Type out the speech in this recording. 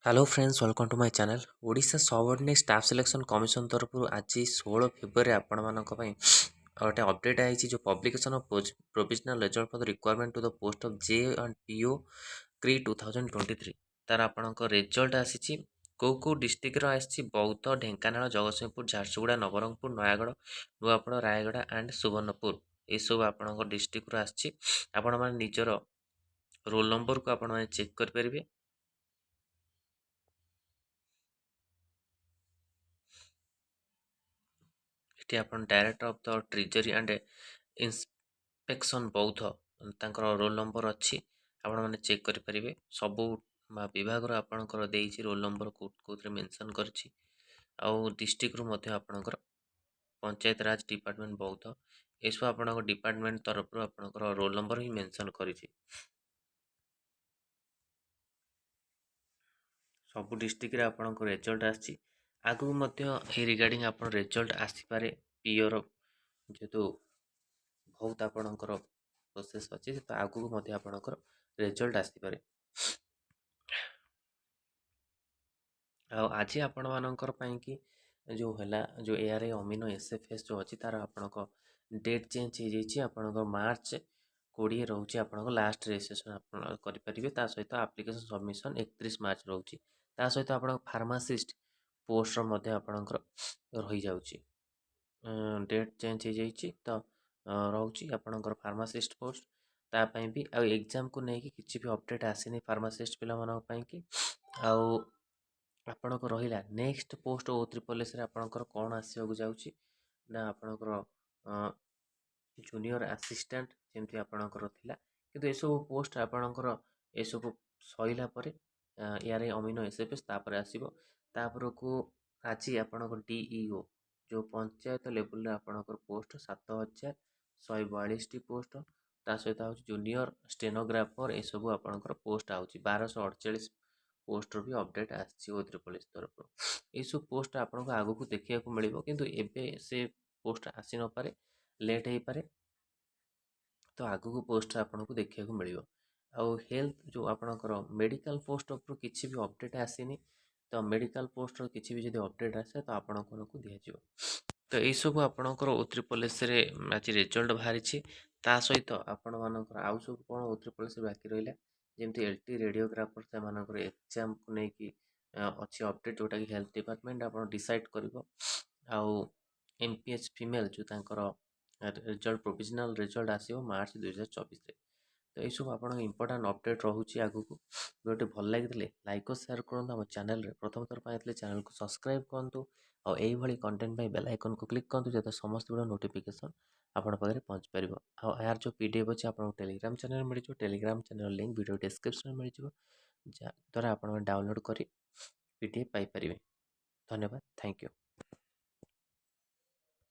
Hello friends welcome to my channel Odisha subordinate staff selection commission तरफ आज 16 February आपण मानक पई गोटे अपडेट आई जो publication of provisional result for the requirement to the post of J and PO क्री 2023 तार आपणक रिजल्ट आसी को डिस्ट्रिक्ट रो आसी बौद्ध ढेंकानाल जगतसिंहपुर झारसुगुड़ा नवरंगपुर नयागढ़ नुआपड़ा रायगढ़ एंड सुवर्णपुर ये सब आपणक डिस्ट्रिक्ट रो आसी आपण माने निजर रोल नंबर को आपण माने चेक कर परिबे। ଏଠି ଆପଣ director of the treasury and inspection ବୌଦ୍ଧ ତାଙ୍କର ରୋଲ୍ ନମ୍ବର ଅଛି ଆପଣମାନେ ଚେକ୍ କରିପାରିବେ। ସବୁ ବିଭାଗର ଆପଣଙ୍କର ଦେଇଛି ରୋଲ୍ ନମ୍ବର କେଉଁଥିରେ ମେନସନ୍ କରିଛି। ଆଉ ଡିଷ୍ଟ୍ରିକ୍ଟରୁ ମଧ୍ୟ ଆପଣଙ୍କର ପଞ୍ଚାୟତ ରାଜ ଡିପାର୍ଟମେଣ୍ଟ ବୌଦ୍ଧ ଏସବୁ ଆପଣଙ୍କ ଡିପାର୍ଟମେଣ୍ଟ ତରଫରୁ ଆପଣଙ୍କର ରୋଲ୍ ନମ୍ବର ହିଁ ମେନସନ୍ କରିଛି। ସବୁ ଡିଷ୍ଟ୍ରିକ୍ଟରେ ଆପଣଙ୍କ ରେଜଲ୍ଟ ଆସିଛି। ଆଗକୁ ମଧ୍ୟ ଏହି ରିଗାର୍ଡ଼ିଂ ଆପଣ ରେଜଲ୍ଟ ଆସିପାରେ। ପିଓର ଯେହେତୁ ବହୁତ ଆପଣଙ୍କର ପ୍ରୋସେସ୍ ଅଛି ତ ଆଗକୁ ମଧ୍ୟ ଆପଣଙ୍କର ରେଜଲ୍ଟ ଆସିପାରେ। ଆଉ ଆଜି ଆପଣମାନଙ୍କର ପାଇଁକି ଯେଉଁ ହେଲା ଯେଉଁ ଏଆର୍ଆଇ ଅମିନୋ ଏସ୍ଏଫ୍ଏସ୍ ଯେଉଁ ଅଛି ତାର ଆପଣଙ୍କ ଡେଟ୍ ଚେଞ୍ଜ ହେଇଯାଇଛି। ଆପଣଙ୍କ ମାର୍ଚ୍ଚ 20 ରହୁଛି ଆପଣଙ୍କ ଲାଷ୍ଟ ରେଜିଷ୍ଟ୍ରେସନ୍ ଆପଣ କରିପାରିବେ। ତା ସହିତ ଆପ୍ଲିକେସନ୍ ସବମିସନ୍ 31 ମାର୍ଚ୍ଚ ରହୁଛି। ତା ସହିତ ଆପଣଙ୍କ ଫାର୍ମାସିଷ୍ଟ ପୋଷ୍ଟର ମଧ୍ୟ ଆପଣଙ୍କର ରହିଯାଉଛି। ଡେଟ୍ ଚେଞ୍ଜ ହେଇଯାଇଛି ତ ରହୁଛି ଆପଣଙ୍କର ଫାର୍ମାସିଷ୍ଟ ପୋଷ୍ଟ ତା ପାଇଁ ବି। ଆଉ ଏକ୍ଜାମ୍କୁ ନେଇକି କିଛି ବି ଅପଡ଼େଟ୍ ଆସିନି ଫାର୍ମାସିଷ୍ଟ ପିଲାମାନଙ୍କ ପାଇଁକି। ଆଉ ଆପଣଙ୍କ ରହିଲା ନେକ୍ସଟ ପୋଷ୍ଟ O3 ଆପଣଙ୍କର କ'ଣ ଆସିବାକୁ ଯାଉଛି ନା ଆପଣଙ୍କର ଜୁନିୟର ଆସିଷ୍ଟାଣ୍ଟ ଯେମିତି ଆପଣଙ୍କର ଥିଲା, କିନ୍ତୁ ଏସବୁ ପୋଷ୍ଟ ଆପଣଙ୍କର ଏସବୁ ସରିଲା ପରେ ଏଆର୍ଆଇ ଅମିନୋ ଏସ୍ଏଫ୍ଏସ୍ ତାପରେ ଆସିବ। ତାପରକୁ ଆଜି ଆପଣଙ୍କର DEO ଯେଉଁ ପଞ୍ଚାୟତ ଲେବୁଲରେ ଆପଣଙ୍କର ପୋଷ୍ଟ 7142ଟି ପୋଷ୍ଟ, ତା ସହିତ ହେଉଛି ଜୁନିୟର ଷ୍ଟେନୋଗ୍ରାଫର ଏସବୁ ଆପଣଙ୍କର ପୋଷ୍ଟ ଆଉଛି 1248 ପୋଷ୍ଟର ବି ଅପଡ଼େଟ୍ ଆସିଛି O3 ତରଫରୁ। ଏଇସବୁ ପୋଷ୍ଟ ଆପଣଙ୍କୁ ଆଗକୁ ଦେଖିବାକୁ ମିଳିବ, କିନ୍ତୁ ଏବେ ସେ ପୋଷ୍ଟ ଆସିନପାରେ, ଲେଟ୍ ହେଇପାରେ, ତ ଆଗକୁ ପୋଷ୍ଟ ଆପଣଙ୍କୁ ଦେଖିବାକୁ ମିଳିବ। ଆଉ ହେଲ୍ଥ ଯେଉଁ ଆପଣଙ୍କର ମେଡ଼ିକାଲ ପୋଷ୍ଟ ଉପରୁ କିଛି ବି ଅପଡ଼େଟ୍ ଆସିନି, ତ ମେଡ଼ିକାଲ ପୋଷ୍ଟର କିଛି ବି ଯଦି ଅପଡ଼େଟ୍ ଆସେ ତ ଆପଣମାନଙ୍କୁ ଦିଆଯିବ। ତ ଏଇସବୁ ଆପଣଙ୍କର O3 ଆଜି ରେଜଲ୍ଟ ବାହାରିଛି। ତା ସହିତ ଆପଣମାନଙ୍କର ଆଉ ସବୁ କ'ଣ O3 ବାକି ରହିଲା, ଯେମିତି LT ରେଡ଼ିଓଗ୍ରାଫର ସେମାନଙ୍କର ଏକ୍ଜାମ୍କୁ ନେଇକି ଅଛି ଅପଡ଼େଟ୍, ଯେଉଁଟାକି ହେଲ୍ଥ ଡିପାର୍ଟମେଣ୍ଟ ଆପଣ ଡିସାଇଡ଼୍ କରିବ। ଆଉ MPH ଫିମେଲ୍ ଯେଉଁ ତାଙ୍କର ରେଜଲ୍ଟ ପ୍ରୋଭିଜନାଲ୍ ରେଜଲ୍ଟ ଆସିବ ମାର୍ଚ୍ଚ 2024ରେ। ତ ଏଇସବୁ ଆପଣଙ୍କ ଇମ୍ପୋର୍ଟାଣ୍ଟ ଅପଡ଼େଟ୍ ରହୁଛି ଆଗକୁ। ଭିଡ଼ିଓଟି ଭଲ ଲାଗିଥିଲେ ଲାଇକ୍ ଓ ସେୟାର କରନ୍ତୁ। ଆମ ଚ୍ୟାନେଲରେ ପ୍ରଥମ ଥର ପାଇଁ ଆସିଲେ ଚ୍ୟାନେଲକୁ ସବସ୍କ୍ରାଇବ୍ କରନ୍ତୁ। ଆଉ ଏଇଭଳି କଣ୍ଟେଣ୍ଟ ପାଇଁ ବେଲ୍ ଆଇକନ୍କୁ କ୍ଲିକ୍ କରନ୍ତୁ, ଯାতে ସମସ୍ତ ଭିଡ଼ିଓ ନୋଟିଫିକେସନ୍ ଆପଣଙ୍କ ପାଖରେ ପହଞ୍ଚି ପାରିବ। ଆଉ ଏହାର ଯେଉଁ PDF ଅଛି ଆପଣଙ୍କୁ ଟେଲିଗ୍ରାମ ଚ୍ୟାନେଲ ମିଳିଯିବ। ଟେଲିଗ୍ରାମ ଚ୍ୟାନେଲ ଲିଙ୍କ୍ ଭିଡ଼ିଓ ଡେସ୍କ୍ରିପ୍ସନରେ ମିଳିଯିବ, ଯାହାଦ୍ୱାରା ଆପଣ ଡାଉନଲୋଡ଼ କରି PDF ପାଇପାରିବେ। ଧନ୍ୟବାଦ, ଥ୍ୟାଙ୍କ ୟୁ।